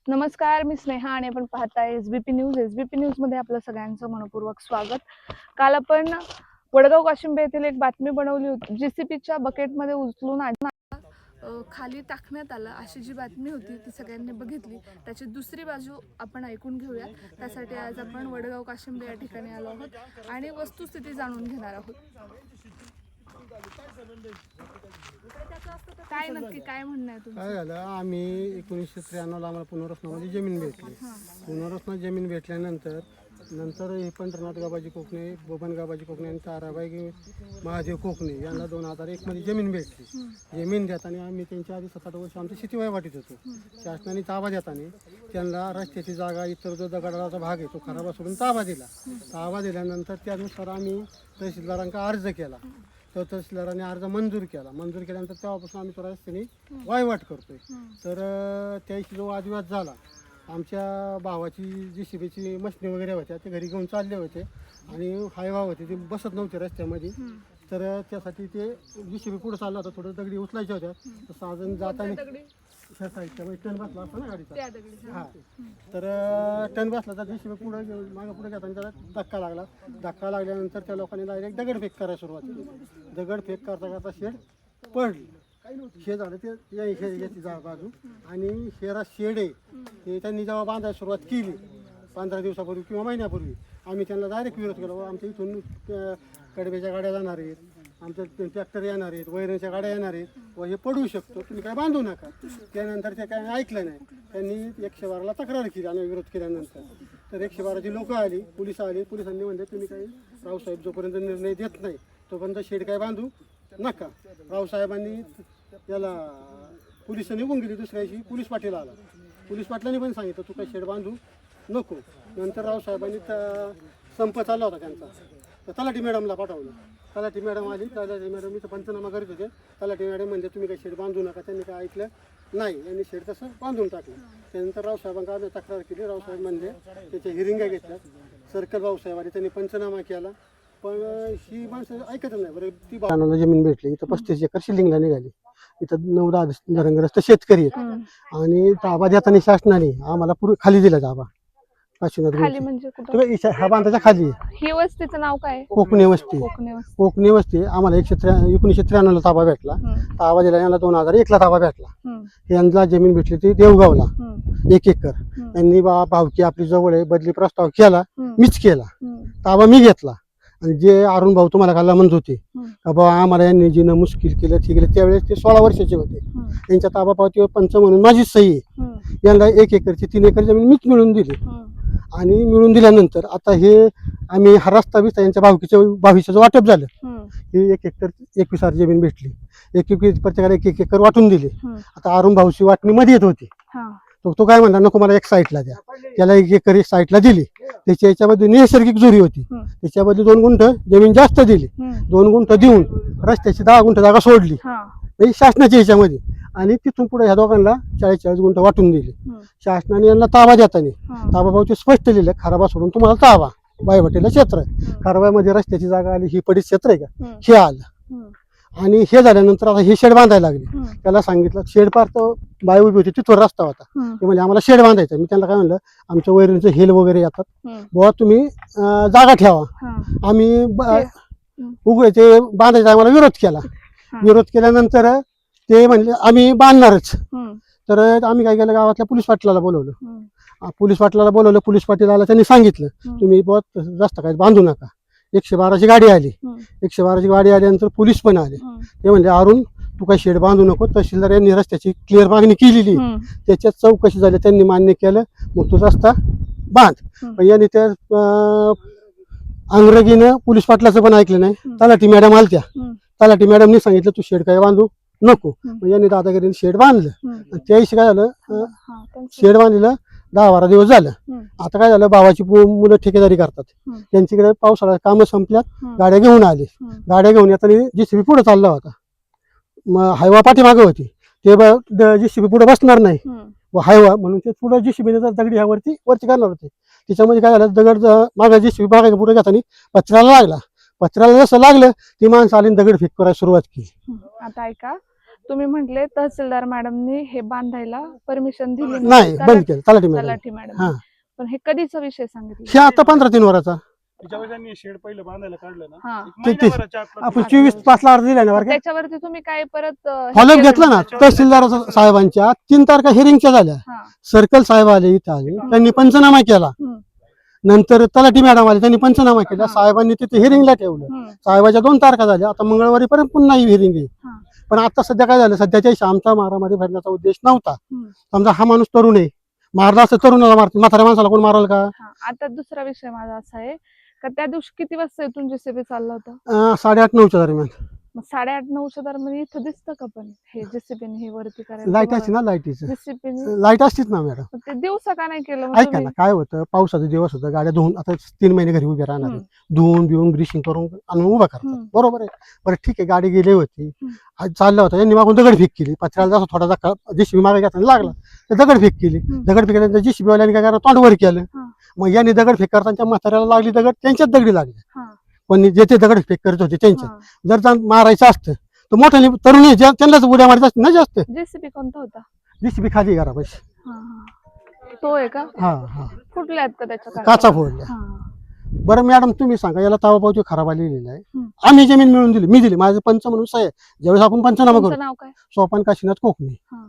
नमस्कार, मी स्नेहा आणि आपण पाहताय एसबीपी न्यूज. एसबीपी न्यूज मध्ये आपलं सगळ्यांचं मनपूर्वक स्वागत. काल आपण वडगाव काशिंबे येथील एक बातमी बनवली होती. जेसीबीच्या बकेटमध्ये उचलून खाली टाकण्यात आलं अशी जी बातमी होती ती सगळ्यांनी बघितली. त्याची दुसरी बाजू आपण ऐकून घेऊया. त्यासाठी आज आपण वडगाव काशिंबे या ठिकाणी आलो आहोत आणि वस्तुस्थिती जाणून घेणार आहोत. काय नक्की काय म्हणणं आहे तुमचं? काय झालं, आम्ही 1993 ला आम्हाला पुनर्वसनामध्ये जमीन भेटली. पुनर्वसनात जमीन भेटल्यानंतर हे पंढरनाथ गाबाजी कोकणे, बबन गाबाजी कोकणे आणि ताराबाई महादेव कोकणे यांना 2001 मध्ये जमीन भेटली. जमीन देताना आम्ही त्यांच्या आधी 7-8 वर्ष आमची शेती वाटीत होतो. शासनाने ताबा देताना त्यांना रस्त्याची जागा, इतर जो दगडाचा भाग आहे तो खराबा सोडून ताबा दिला. ताबा दिल्यानंतर त्यानुसार आम्ही तहसीलदारांना अर्ज केला. तर तहसीलदारांनी अर्ज मंजूर केल्यानंतर तेव्हापासून आम्ही तो रस्त्याने वायवाट करतोय. तर त्याशी जो वादविवाद झाला, आमच्या भावाची जेसीबीची मशनी वगैरे होत्या ते घरी घेऊन चालले होते आणि हायवा होते ते बसत नव्हते रस्त्यामध्ये. तर त्यासाठी ते जेसीबी पुढे चालला होता, थोडं दगडी उचलायच्या होत्या. तसं अजून जाताना टन बसला असता ना गाडीचा. हां, तर टन बसला तर जेसीबी मागं पुढे घेताना त्याला धक्का लागल्यानंतर त्या लोकांनी डायरेक्ट दगडफेक करायला सुरुवात केली. दगडफेक करता शेड पडली. हे झालं ते याची बाजू आणि शेरा शेड आहे ते त्यांनी जेव्हा बांधायला सुरुवात केली 15 दिवसापूर्वी किंवा महिन्यापूर्वी, आम्ही त्यांना डायरेक्ट विरोध केला. आमच्या इथून कडब्याच्या गाड्या जाणार आहेत, आमच्या ट्रॅक्टर येणार आहेत, वैरणच्या गाड्या येणार आहेत व हे पडू शकतो, तुम्ही काय बांधू नका. त्यानंतर ते काय ऐकलं नाही. त्यांनी 112ला तक्रार केली. आम्ही विरोध केल्यानंतर तर 112ची लोकं आली, पोलिसांनी म्हणले तुम्ही काही रावसाहेब जोपर्यंत निर्णय देत नाही तोपर्यंत शेड काय बांधू नका. रावसाहेबांनी त्याला पोलिस निघून गेली. दुसऱ्या दिवशी पोलीस पाटील आला. पोलीस पाटलांनी पण सांगितलं तू काही शेड बांधू नको. नंतर रावसाहेबांनी संप चालला होता त्यांचा, तर तलाठी मॅडमला पाठवलं. तलाठी मॅडम आली. तलाठी मॅडम इथं पंचनामा करीत होते. तलाठी मॅडम म्हणजे तुम्ही काही शेड बांधू नका. त्यांनी काय ऐकलं नाही, यांनी शेड तसं बांधून टाकलं. त्यानंतर रावसाहेबांना आम्ही तक्रार केली. रावसाहेब म्हणजे त्याच्या हिरिंगा घेतल्या. सर्कल रावसाहेबांनी त्यांनी पंचनामा केला, पण ही माणसं ऐकतच नाही. बरं, ती बाणाला जमीन भेटली. इथं 35 एकर शिलिंगला निघाली. इथं 9-10 घरंग्रस्त शेतकरी आहेत आणि ताबा देताना शासनाने आम्हाला खाली दिला ताबा. खाली म्हणजे कुठं? हा बांधाच्या खाली. ही वस्तीचं नाव काय? कोकणे वस्ती. आम्हाला 1993 ला ताबा भेटला. ताबा दिला यांना 2001 ला ताबा भेटला. यांना जमीन भेटली ती देवगावला 1 एकर. यांनी भावकी आपली जवळ आहे बदली प्रस्ताव केला, मीच केला. ताबा मी घेतला. आणि जे अरुण भाऊ तुम्हाला काल म्हणत होते का बाबा आम्हाला यांनी जी मुश्किल केलं ठीक केलं, त्यावेळेस ते 16 वर्षाचे होते. त्यांच्या ताबापावतीवर पंच म्हणून माझी सही आहे. यांना 1 एकरची 3 एकर जमीन मीच मिळून दिली. आणि मिळून दिल्यानंतर आता हे आम्ही हा रस्ता बिस्ता यांच्या भावीचं वाटप झालं. हे 1 एकर 21 जमीन भेटली. 21 प्रत्येकाला 1 एकर वाटून दिली. आता अरुण भाऊची वाटणी मध्ये येत होती. तो काय म्हणला नको मला 1 साईडला द्या. त्याला 1 एकर 1 साईडला दिली. त्याच्या याच्यामध्ये नैसर्गिक जुरी होती. त्याच्यामध्ये 2 गुंठ जमीन जास्त दिली. 2 गुंठ देऊन रस्त्याची 10 गुंठ जागा सोडली शासनाच्या याच्यामध्ये. आणि तिथून पुढे ह्या दोघांना 40-40 गुंठ वाटून दिली. शासनाने यांना ताबा देताना ताबाभावचे स्पष्ट लिहिलं खराबा सोडून तुम्हाला ताबा. बायवाटीला क्षेत्र आहे. खराबामध्ये रस्त्याची जागा आली. ही पडीत क्षेत्र आहे का हे आलं. आणि हे झाल्यानंतर आता हे शेड बांधायला लागले. त्याला सांगितलं शेड पार तर बाय उभी होती तिथवर रस्ता होता. ते म्हणजे आम्हाला शेड बांधायचा. मी त्यांना काय म्हणलं आमच्या वैरणचं हेल वगैरे येतात बुवा, तुम्ही जागा ठेवा. आम्ही उघडे ते बांधायचा आम्हाला विरोध केला. विरोध केल्यानंतर ते म्हणले आम्ही बांधणारच. तर आम्ही काय केलं, गावातल्या पोलीस पाटलाला बोलवलं. पोलीस पाटील आला. त्यांनी सांगितलं तुम्ही बुवा रस्ता काय बांधू नका. 112ची गाडी आली. 112ची गाडी आल्यानंतर पोलीस पण आले. ते म्हणजे अरुण तू काही शेड बांधू नको. तहसीलदार यांनी रस्त्याची क्लिअर मागणी केलेली. त्याच्यात चौकशी झाली, त्यांनी मान्य केलं. मग तो रस्ता बांध. यांनी त्या अंग्रगीनं पोलीस पाटलाचं पण ऐकलं नाही. तलाठी मॅडम आलत्या. तलाठी मॅडमनी सांगितलं तू शेड काय बांधू नको. मग यांनी दादागिरीने शेड बांधलं. आणि त्याविषयी काय झालं, शेड बांधलेलं 10-12 दिवस झालं. आता काय झालं, भावाची मुलं ठेकेदारी करतात. त्यांच्याकडे पावसाळा कामं संपल्यात. गाड्या घेऊन आले. गाड्या घेऊन येताना जेसीबी पुढे चालला होता. मग हायवा पाठीमागे होती. ते जेसीबी पुढे बसणार नाही हायवा म्हणून ते पुढे जेसीबी दगडी ह्या वरती करणार होते. त्याच्यामध्ये काय झालं, दगड मागे जेसीबी मागे पुढे घेताना पत्र्याला लागला. पत्र्याला जसं लागलं ती माणसं आली दगड फेक करायला सुरुवात केली. आता ऐका, तुम्ही म्हटले तहसीलदार मॅडमनी हे बांधायला परमिशन दिली नाही, बंद केलं तलाठी मॅडम. तलाठी मॅडम. हा, पण हे कधीचा विषय सांगितलं? हे आता 15-3 वराचा. ज्यावेळेस त्यांनी शेड पहिलं बांधायला काढलं ना, हा. एक महिनाभराच्या आतला आपण तो 24-5 अर्ज दिला ना बरं का. त्याच्यावरती तुम्ही काय परत फॉलोअप घेतला ना तहसीलदार साहेबांच्या. 3 तारखा हिअरिंगच्या झाल्या. हा. सर्कल साहेब आले इथं आले, त्यांनी पंचनामा केला. हम्म. नंतर तलाठी मॅडम आले, त्यांनी पंचनामा केला. साहेबांनी तिथे हिअरिंगला ठेवलं. हम्म. साहेबाच्या 2 तारखा झाल्या. आता मंगळवारी पर्यंत पुन्हा हिअरिंग आहे. हा. पण आता सध्या काय झालं, सध्याच्या आमचा मारामारी भरण्याचा उद्देश नव्हता. हम्म. समजा हा माणूस तरुण आहे, मारला असं तरुणाला मारते, म्हाताऱ्या माणसाला कोण माराल का? हा. आता दुसरा विषय माझा असा आहे का त्या दिवशी किती वाजता इथून जेसीबी चालला होता? 8:30-9च्या दरम्यान. मग 8:30-9च्या दरम्यान इथं दिसतं का पण हे जेसीबीने हे वरती करायला? लाईट असते ना, लाईटीचं जेसीबीने लाईट असतीच ना मॅडम. ते दिवसा का नाही केलं? मग ऐका तुम्ही? ना, काय होतं, पावसाचा दिवस होता, गाड्या धुवून आता 3 महिने घरी उभे राहणार आहे. धुवून बिवून ग्रीशिंग करून आणून उभा करतात. हम्म. बरोबर आहे. बरं ठीक आहे, गाडी गेली होती, हम्म. आज चालला होता, यांनी मागून दगडफेक केली. पत्र्याला जसा थोडा धक्का जेसीबी मागे घेताना लागला, तर दगडफेक केली. दगडफेक केल्यानंतर जेसीबी वाल्याने काय करा, तोंड वर केलं. हा. मग यांनी दगडफेक करताना त्या म्हाताऱ्याला लागली दगड, त्यांच्याच दगडी लागली. हा. पण जे ते दगडफेक करत होते त्यांच्या, हा. जर जाऊन मारायचं असतं तर मोठ्या तरुण त्यांनाच उड्या मारायचं असतं ना जास्त. जेसीबी कोणता होता? जेसीबी खाली करा पैसे. हा, हा. तो आहे का? हा हा, कुठल्या आहेत का त्याच्या काचा फोडल्या. हा. बरं मॅडम, तुम्ही सांगा, याला ताबापावती खराब लिहिलेला आहे. हम्म. आम्ही जमीन मिळून दिली, मी दिली, माझे पंच म्हणून सही आहे. ज्यावेळेस आपण पंचनामा तुमचं करू, नाव काय? सोपान काशीनाथ कोकणी, हा.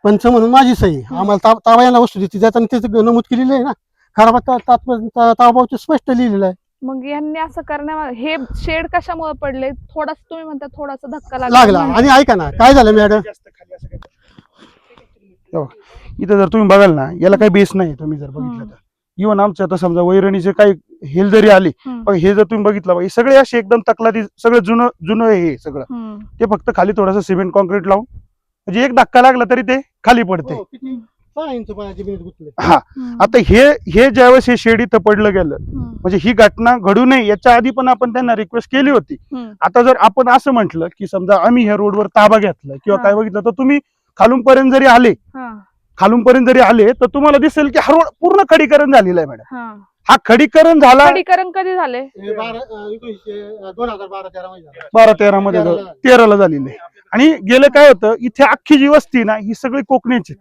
पंच म्हणून माझी सही. आम्हाला ताबा यायला वस्तू देते, त्याचं त्याचं नमूद केलेलं आहे ना. खराब ताबापावती स्पष्ट लिहिलेलं आहे. मग यांनी असं करण्या हे शेड कशामुळे पडले? थोडासा तुम्ही म्हणता थोडासा धक्का लागला. आणि ऐका ना, काय झालं मॅडम, जास्त खाली असं काही. हो. इथं जर तुम्ही बघाल ना, याला काही बेस नाही. तुम्ही जर बघितलं तर इव्हन आमच्या आता समजा वैरणीचे काही हेल जरी आली, पण हे जर तुम्ही बघितलं बघा, हे सगळे असे एकदम तकलादी, सगळं जुनं जुनं आहे हे सगळं. ते फक्त खाली थोडंसं सिमेंट कॉन्क्रीट लावून, म्हणजे एक धक्का लागला तरी ते खाली पडते. हो, किती 6 इंच पाण्याची जमिनीत गुंतले. हा. आता हे ज्यावेळेस हे शेड इथं पडलं गेलं, म्हणजे ही घटना घडू नये याच्या आधी पण आपण त्यांना रिक्वेस्ट केली होती. आता जर आपण असं म्हटलं की समजा आम्ही ह्या रोडवर ताबा घेतला किंवा काय बघितलं, तर तुम्ही खालूनपर्यंत जरी आले तर तुम्हाला दिसेल की हा रोड पूर्ण खडीकरण झालेला आहे मॅडम. हा खडीकरण झाला. खडीकरण कधी झाले? 2012-13 मध्ये झालं. 12-13 मध्ये 13ला झालेली आहे. आणि गेलं काय होतं, इथे अख्खी जी वस्ती ना, ही सगळी कोकणीची.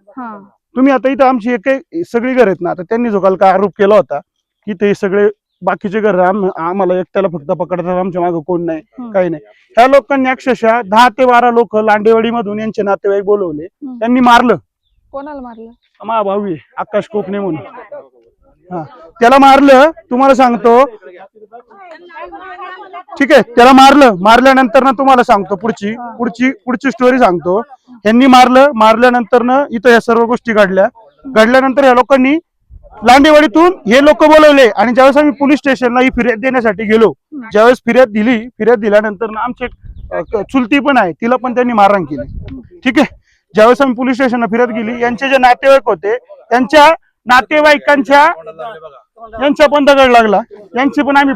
तुम्ही आता इथं आमची एक सगळी घर आहेत ना, आता त्यांनी जो काल काय आरोप केला होता की ते सगळे बाकीचे घर आम्हाला एकट्याला फक्त पकडतात, आमच्या मागे कोण नाही, काही नाही. ह्या लोकांनी अक्षरशः 10 ते 12 लोक लांडेवाडी मधून यांचे नातेवाईक बोलवले, त्यांनी मारलं. कोणाला मारलं? मा भाऊ आहे आकाश कोकणे म्हणून, हा, त्याला मारलं. तुम्हाला सांगतो, ठीक आहे, त्याला मारल्यानंतर ना तुम्हाला सांगतो पुढची स्टोरी सांगतो. यांनी मारल्यानंतर ना इथं या सर्व गोष्टी घडल्यानंतर या लोकांनी लांडेवाडीतून हे लोक बोलवले. आणि ज्यावेळेस आम्ही पोलीस स्टेशनला ही फिर्याद देण्यासाठी गेलो, ज्यावेळेस फिर्याद दिल्यानंतर ना आमची चुलती पण आहे, तिला पण त्यांनी मारहाण केली. ठीक आहे. ज्यावेळेस आम्ही पोलीस स्टेशनला फिर्याद गेली, यांचे जे नातेवाईक होते त्यांच्या नातेवाईकांच्या यांच्या पण दगड लागला, यांची पण आम्ही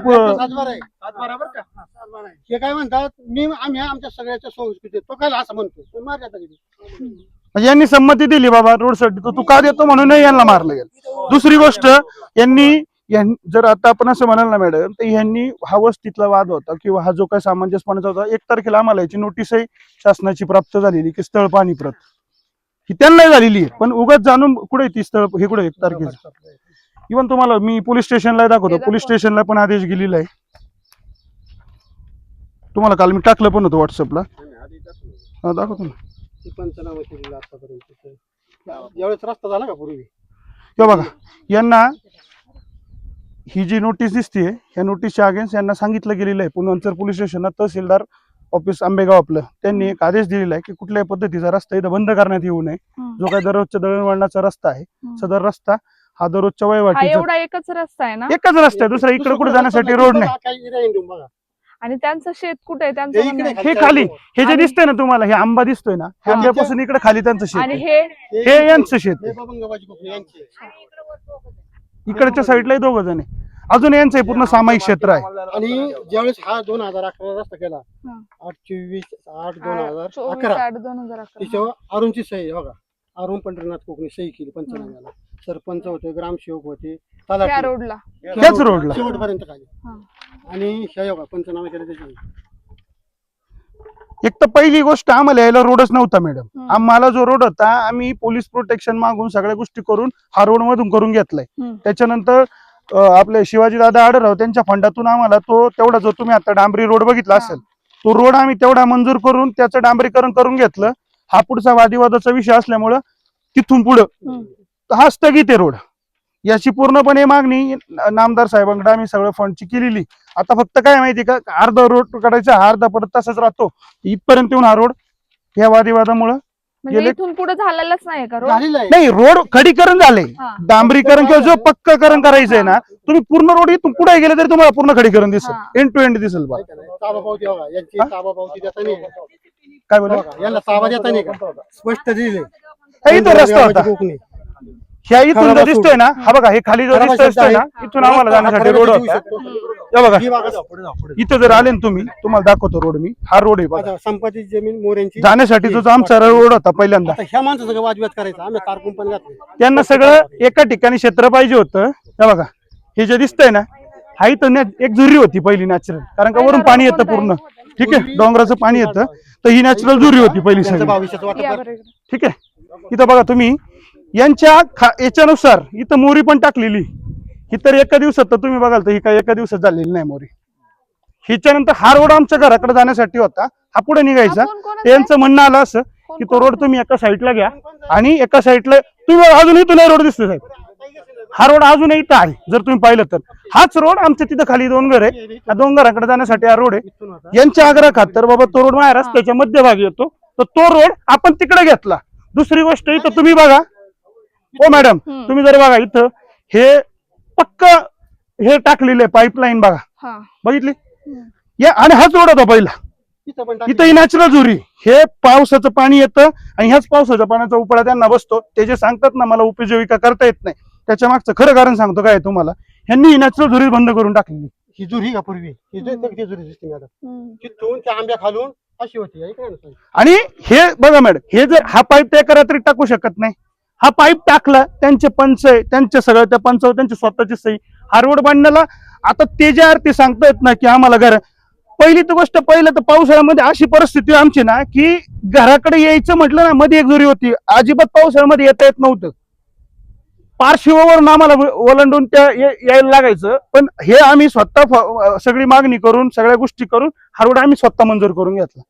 हे काय म्हणतात, आम्ही आमच्या सगळ्याच्या संस्कृतीत तो काय असं म्हणतो, माझ्या म्हणजे यांनी संमती दिली बाबा रोडसाठी, तू का देतो म्हणूनही यांना मारलं गेलं. दुसरी गोष्ट, यांनी जर आता आपण असं म्हणाल ना मॅडम, तर यांनी हा वस्तीतला वाद होता किंवा हा जो काही सामंजस्यपणाचा होता, 1 तारखेला आम्हाला याची नोटीसही शासनाची प्राप्त झालेली की स्थळ पाणी प्रत ही त्यांना झालेली आहे. पण उगाच जाणून कुठे ती स्थळ हे कुठे 1 तारखेचं. इव्हन तुम्हाला मी पोलीस स्टेशनला दाखवतो, पोलीस स्टेशनला पण आदेश गेलेला आहे. तुम्हाला काल मी टाकलं पण होतं व्हॉट्सअपला, दाखवतो ना. पंचनामा केलेला आतापर्यंत. ज्यावेळेस रस्ता झाला का पूर्वी, बघा, यांना ही जी नोटीस दिसते, ह्या नोटीसच्या अगेन्स्ट यांना सांगितलं गेलेलं आहे पुनवंचर पोलीस स्टेशनला, तहसीलदार ऑफिस आंबेगाव आपलं, त्यांनी एक आदेश दिलेला आहे की कुठल्याही पद्धतीचा रस्ता इथं बंद करण्यात येऊ नये. जो काही दररोजच्या दळणवळणाचा रस्ता आहे, सदर रस्ता हा दररोजच्या वहिवाटीचा एवढा एकच रस्ता आहे ना? एकच रस्ता आहे, दुसरा इकडे कुठे जाण्यासाठी रोड नाही. आणि त्यांचं शेत कुठे आहे? त्यांचं म्हणणं आहे. हे खाली हे जे दिसतंय ना तुम्हाला, हे आंबा दिसतोय ना, ह्या आंब्यापासून इकडे खाली त्यांचं शेत आणि आहे. हे यांचं शेत आहे. इकडच्या साईडला 2 जण आहे. अजून यांचं हे पूर्ण सामायिक क्षेत्र आहे. आणि ज्यावेळेस हा 2011 रस्ता केला, 8/24/8/2011 त्याच्यावर अरुणची सही बघा, अरुण पंढरीनाथ कोकणी सही केली पंचनाम्याला. सरपंच होते, ग्रामसेवक होते, त्या रोडला त्याच रोडला शेवटपर्यंत खाली. आणि ह्या योगा पंचनामा केला त्याच्यावर एक तर पहिली गोष्ट आम्हाला यायला रोडच नव्हता मॅडम. हम्म. आम्हाला जो रोड होता आम्ही पोलीस प्रोटेक्शन मागून सगळ्या गोष्टी करून हा रोड मधून करून घेतलाय. हम्म. त्याच्यानंतर आपले शिवाजी दादा आढळराव त्यांच्या फंडातून आम्हाला तो तेवढा जो तुम्ही आता डांबरी रोड बघितला असेल तो रोड आम्ही तेवढा मंजूर करून त्याचं डांबरीकरण करून घेतलं. हा पुढचा वादिवादाचा विषय असल्यामुळं तिथून पुढं हम्म. हा स्थगित आहे रोड. याची पूर्णपणे मागणी नामदार साहेबांकडे आम्ही सगळं फंडची केलेली. आता फक्त काय माहिती का अर्धा रोड काढायचा हा अर्धा परत तसाच राहतो. इथपर्यंत येऊन हा रोड या वादिवादामुळे म्हणजे गेले- इथून पुढे झालेलाच नाही का रोड? झालेलं आहे. नाही रोड खडीकरण झालंय. हा. डांबरीकरण किंवा जो पक्ककरण करायचंय ना तुम्ही पूर्ण रोड इथून पुढे गेले तरी तुम्हाला पूर्ण खडीकरण दिसेल. हा. एंड टू एंड दिसेल बा. ताबा पावती बघा, यांची हा? ताबा पावती देता नाही का? काय बोला बघा, यांना ताबा देता नाही का? स्पष्ट दिले इथं रस्ता होता कोकणी ह्या इथून जो खराब दिसतोय ना हा बघा हे खाली जो खराब दिसतोय शब्द आहे. ना इथून आम्हाला जाण्यासाठी रोड होता. हे बघा ही बघा, पुढे जाऊ, पुढे इथं जर आले ना तुम्ही तुम्हाला दाखवतो रोड मी. हा रोड आहे जाऊ. बघा आता संपाची जमीन मोऱ्यांची जाण्यासाठी जो आमचा रोड होता पहिल्यांदा. आता ह्या माणसाचं वादविवाद करायचा आम्ही कारकून पण घातले. त्यांना सगळं एका ठिकाणी क्षेत्र पाहिजे होतं. हे बघा हे जे दिसतंय ना हा इथं एक झुरी होती पहिली नॅचरल कारण का वरून पाणी येतं पूर्ण. ठीक आहे डोंगराचं पाणी येतं तर ही नॅचरल झुरी होती पहिली त्यांचं सगळी. भविष्याचं वाटप या कर. बरं इकडे. ठीक आहे इथं बघा तुम्ही यांच्या याच्यानुसार इथं मोरी पण टाकलेली. ही तर एका दिवसात तर तुम्ही बघाल तर ही काय एका दिवसात झालेली नाही मोरी. हिच्यानंतर हा रोड आमच्या घराकडे जाण्यासाठी होता. हा पुढे निघायचा. हा, कोण यांचं म्हणणं आलं असं की तो रोड तुम्ही एका साईडला घ्या आणि एका साईडला तुम्ही अजूनही तुला रोड दिसतोय साहेब. हा रोड अजूनही इथं आहे जर तुम्ही पाहिलं तर. हाच रोड आमच्या तिथं खाली 2 घर आहे. या 2 घराकडे जाण्यासाठी हा रोड आहे. यांच्या आग्रह खातर बाबा तो रोड माझ्या रस्त्याच्या मध्यभागी येतो तर तो रोड आपण तिकडे घेतला. दुसरी गोष्ट इथं तुम्ही बघा हो मॅडम तुम्ही जर बघा इथं हे पक्क हे टाकलेलं आहे पाईपलाईन बघा हा. बघितली या आणि हाच रोड होता पहिला. इथं पण टाकले. इथं ही नॅचरल झुरी हे पावसाचं पाणी येतं आणि ह्याच पावसाच्या पाण्याचा उपळा त्यांना बसतो. ते जे सांगतात ना मला उपजीविका करता येत नाही त्याच्या मागचं खरं कारण सांगतो काय आहे तुम्हाला. ह्यांनी ही नॅचरल झुरी बंद करून टाकलेली. ही जुरी का पूर्वी ही ती जुरी दिसते मॅडम. हम्म. तिथून त्या आंब्या खालून अशी होती ऐका ना साहेब. आणि हे बघा मॅडम हे जर हा पाईप त्या एका रात्री टाकू शकत नाही. हा पाईप टाकला त्यांचे पंच आहे त्यांचे सगळं त्या पंचावर त्यांची स्वतःची सही. हा रोड बांधण्याला आता ते जे ते सांगतायत ना की आम्हाला घर पहिली तर गोष्ट पहिलं तर पावसाळ्यामध्ये अशी परिस्थिती आमची ना की घराकडे यायचं म्हटलं ना मध्ये एक झुरी होती. अजिबात पावसाळ्यामध्ये येता येत नव्हतं. पार्श्ववरून आम्हाला ओलांडून त्या यायला लागायचं. पण हे आम्ही स्वतः सगळी मागणी करून सगळ्या गोष्टी करून हा रोड आम्ही स्वतः मंजूर करून घेतला.